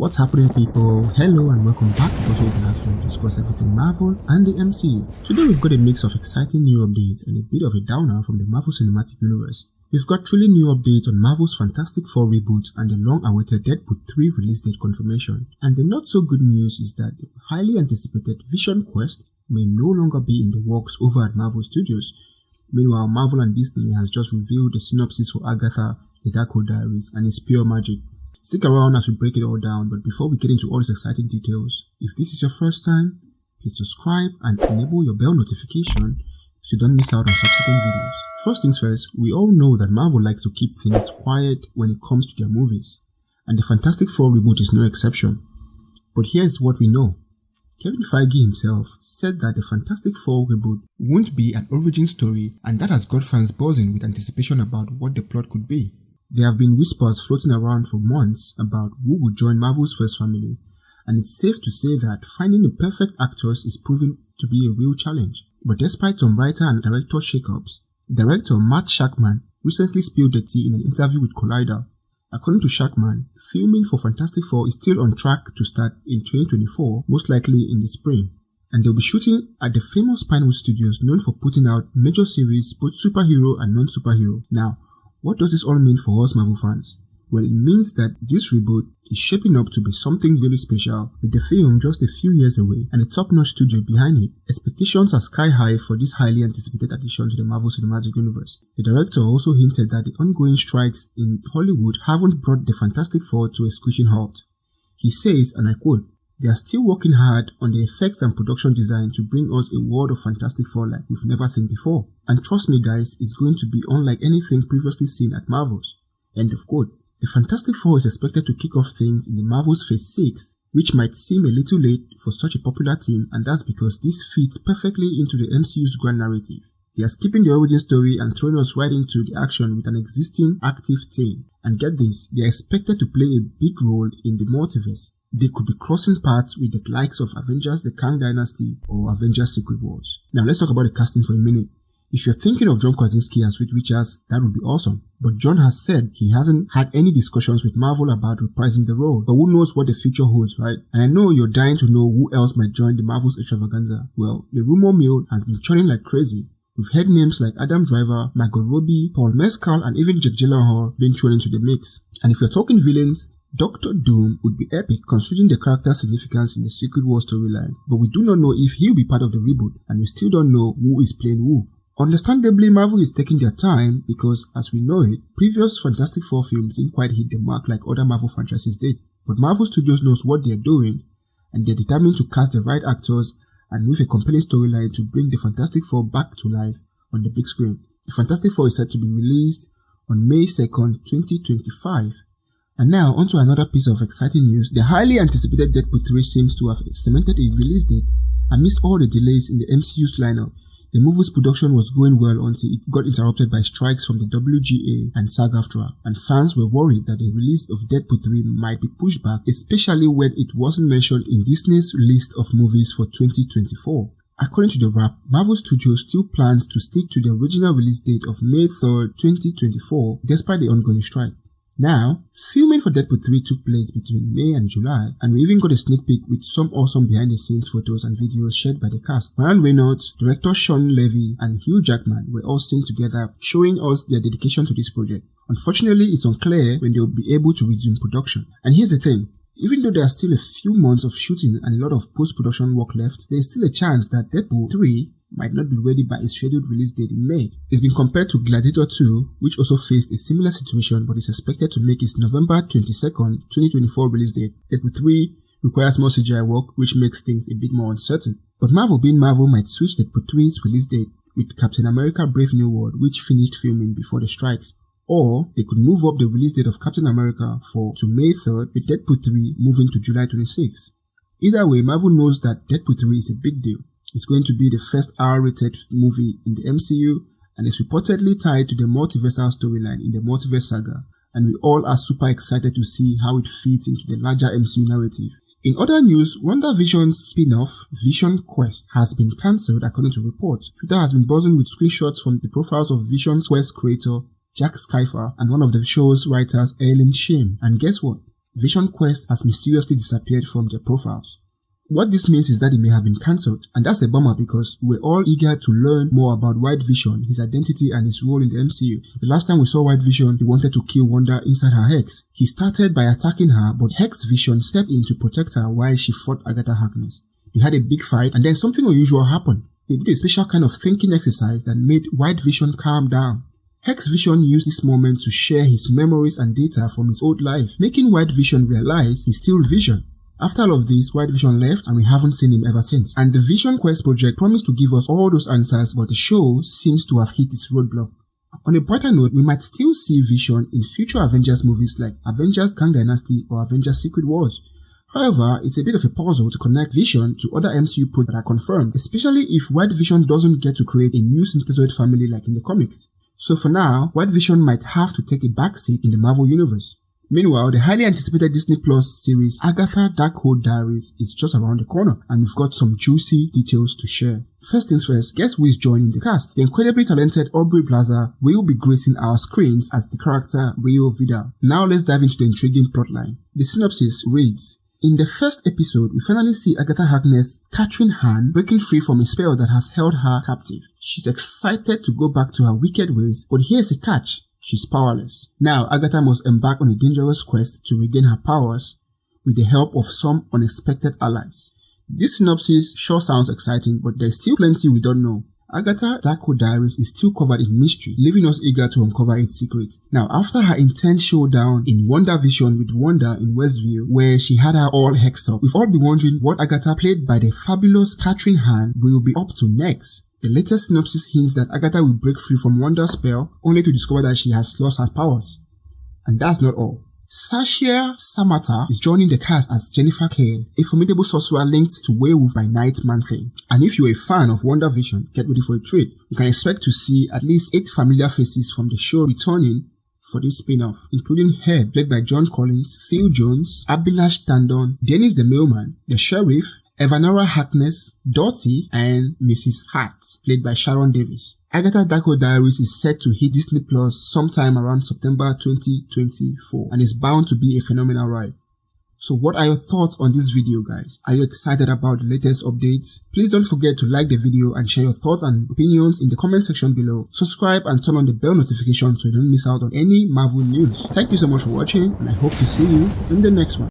What's happening, people? Hello and welcome back to Bottle International to discuss everything Marvel and the MCU. Today we've got a mix of exciting new updates and a bit of a downer from the Marvel Cinematic Universe. We've got truly new updates on Marvel's Fantastic Four reboot and the long-awaited Deadpool 3 release date confirmation. And the not-so-good news is that the highly anticipated Vision Quest may no longer be in the works over at Marvel Studios. Meanwhile, Marvel and Disney has just revealed the synopsis for Agatha, the Darkhold Diaries, and It's Pure Magic. Stick around as we break it all down, but before we get into all these exciting details, if this is your first time, please subscribe and enable your bell notification so you don't miss out on subsequent videos. First things first, we all know that Marvel likes to keep things quiet when it comes to their movies, and the Fantastic Four reboot is no exception. But here's what we know. Kevin Feige himself said that the Fantastic Four reboot won't be an origin story, and that has got fans buzzing with anticipation about what the plot could be. There have been whispers floating around for months about who would join Marvel's first family, and it's safe to say that finding the perfect actors is proving to be a real challenge. But despite some writer and director shakeups, director Matt Shakman recently spilled the tea in an interview with Collider. According to Shakman, filming for Fantastic Four is still on track to start in 2024, most likely in the spring, and they'll be shooting at the famous Pinewood Studios known for putting out major series, both superhero and non-superhero. Now, what does this all mean for us Marvel fans? Well, it means that this reboot is shaping up to be something really special, with the film just a few years away and a top-notch studio behind it. Expectations are sky high for this highly anticipated addition to the Marvel Cinematic Universe. The director also hinted that the ongoing strikes in Hollywood haven't brought the Fantastic Four to a screeching halt. He says, and I quote, "They are still working hard on the effects and production design to bring us a world of Fantastic Four like we've never seen before. And trust me guys, it's going to be unlike anything previously seen at Marvel's." End of quote. The Fantastic Four is expected to kick off things in the Marvel's Phase 6, which might seem a little late for such a popular team, and that's because this fits perfectly into the MCU's grand narrative. They are skipping the origin story and throwing us right into the action with an existing active team. And get this, they are expected to play a big role in the multiverse. They could be crossing paths with the likes of Avengers The Kang Dynasty or Avengers Secret Wars. Now let's talk about the casting for a minute. If you're thinking of John Krasinski as Reed Richards, that would be awesome. But John has said he hasn't had any discussions with Marvel about reprising the role. But who knows what the future holds, right? And I know you're dying to know who else might join the Marvel's extravaganza. Well, the rumor mill has been churning like crazy. We've heard names like Adam Driver, Margot Robbie, Paul Mescal, and even Jake Gyllenhaal being thrown into the mix. And if you're talking villains, Doctor Doom would be epic considering the character's significance in the Secret War storyline, but we do not know if he'll be part of the reboot, and we still don't know who is playing who. Understandably, Marvel is taking their time because, as we know it, previous Fantastic Four films didn't quite hit the mark like other Marvel franchises did. But Marvel Studios knows what they're doing, and they're determined to cast the right actors and with a compelling storyline to bring the Fantastic Four back to life on the big screen. The Fantastic Four is set to be released on May 2nd, 2025. And now, onto another piece of exciting news. The highly anticipated Deadpool 3 seems to have cemented a release date amidst all the delays in the MCU's lineup. The movie's production was going well until it got interrupted by strikes from the WGA and SAG-AFTRA, and fans were worried that the release of Deadpool 3 might be pushed back, especially when it wasn't mentioned in Disney's list of movies for 2024. According to the Wrap, Marvel Studios still plans to stick to the original release date of May 3rd, 2024, despite the ongoing strike. Now, filming for Deadpool 3 took place between May and July, and we even got a sneak peek with some awesome behind-the-scenes photos and videos shared by the cast. Ryan Reynolds, director Sean Levy, and Hugh Jackman were all seen together, showing us their dedication to this project. Unfortunately, it's unclear when they will be able to resume production. And here's the thing. Even though there are still a few months of shooting and a lot of post-production work left, there is still a chance that Deadpool 3 might not be ready by its scheduled release date in May. It's been compared to Gladiator 2, which also faced a similar situation but is expected to make its November 22nd, 2024 release date. Deadpool 3 requires more CGI work, which makes things a bit more uncertain. But Marvel being Marvel might switch Deadpool 3's release date with Captain America Brave New World, which finished filming before the strikes. Or they could move up the release date of Captain America to May 3rd, with Deadpool 3 moving to July 26th. Either way, Marvel knows that Deadpool 3 is a big deal. It's going to be the first R-rated movie in the MCU, and it's reportedly tied to the multiversal storyline in the Multiverse Saga, and we all are super excited to see how it fits into the larger MCU narrative. In other news, WandaVision's spin-off, Vision Quest, has been cancelled according to reports. Twitter has been buzzing with screenshots from the profiles of Vision Quest creator Jack Skyfer and one of the show's writers, Eileen Shim. And guess what? Vision Quest has mysteriously disappeared from their profiles. What this means is that it may have been cancelled, and that's a bummer because we're all eager to learn more about White Vision, his identity and his role in the MCU. The last time we saw White Vision, he wanted to kill Wanda inside her Hex. He started by attacking her, but Hex Vision stepped in to protect her while she fought Agatha Harkness. They had a big fight, and then something unusual happened. They did a special kind of thinking exercise that made White Vision calm down. Hex Vision used this moment to share his memories and data from his old life, making White Vision realize he's still Vision. After all of this, White Vision left and we haven't seen him ever since. And the Vision Quest project promised to give us all those answers, but the show seems to have hit its roadblock. On a brighter note, we might still see Vision in future Avengers movies like Avengers Kang Dynasty or Avengers Secret Wars. However, it's a bit of a puzzle to connect Vision to other MCU projects that are confirmed, especially if White Vision doesn't get to create a new Synthezoid family like in the comics. So for now, White Vision might have to take a backseat in the Marvel Universe. Meanwhile, the highly anticipated Disney Plus series Agatha Darkhold Diaries is just around the corner, and we've got some juicy details to share. First things first, guess who is joining the cast? The incredibly talented Aubrey Plaza will be gracing our screens as the character Rio Vidal. Now let's dive into the intriguing plotline. The synopsis reads: in the first episode, we finally see Agatha Harkness, Catherine Hahn, breaking free from a spell that has held her captive. She's excited to go back to her wicked ways, but here's a catch. She's powerless. Now, Agatha must embark on a dangerous quest to regain her powers with the help of some unexpected allies. This synopsis sure sounds exciting, but there's still plenty we don't know. Agatha Darkhold Diaries is still covered in mystery, leaving us eager to uncover its secret. Now, after her intense showdown in WandaVision with Wanda in Westview, where she had her all hexed up, we've all been wondering what Agatha, played by the fabulous Catherine Hahn, will be up to next. The latest synopsis hints that Agatha will break free from Wanda's spell, only to discover that she has lost her powers. And that's not all. Sashia Samata is joining the cast as Jennifer Kale, a formidable sorcerer linked to Werewolf by Night Man-Thing. And if you're a fan of WandaVision, get ready for a treat. You can expect to see at least 8 familiar faces from the show returning for this spin-off, including her, played by John Collins, Phil Jones, Abhilash Tandon, Dennis the Mailman, the Sheriff, Evanora Harkness, Dottie, and Mrs. Hart, played by Sharon Davis. Agatha Darkhold Diaries is set to hit Disney Plus sometime around September 2024 and is bound to be a phenomenal ride. So what are your thoughts on this video, guys? Are you excited about the latest updates? Please don't forget to like the video and share your thoughts and opinions in the comment section below. Subscribe and turn on the bell notification so you don't miss out on any Marvel news. Thank you so much for watching, and I hope to see you in the next one.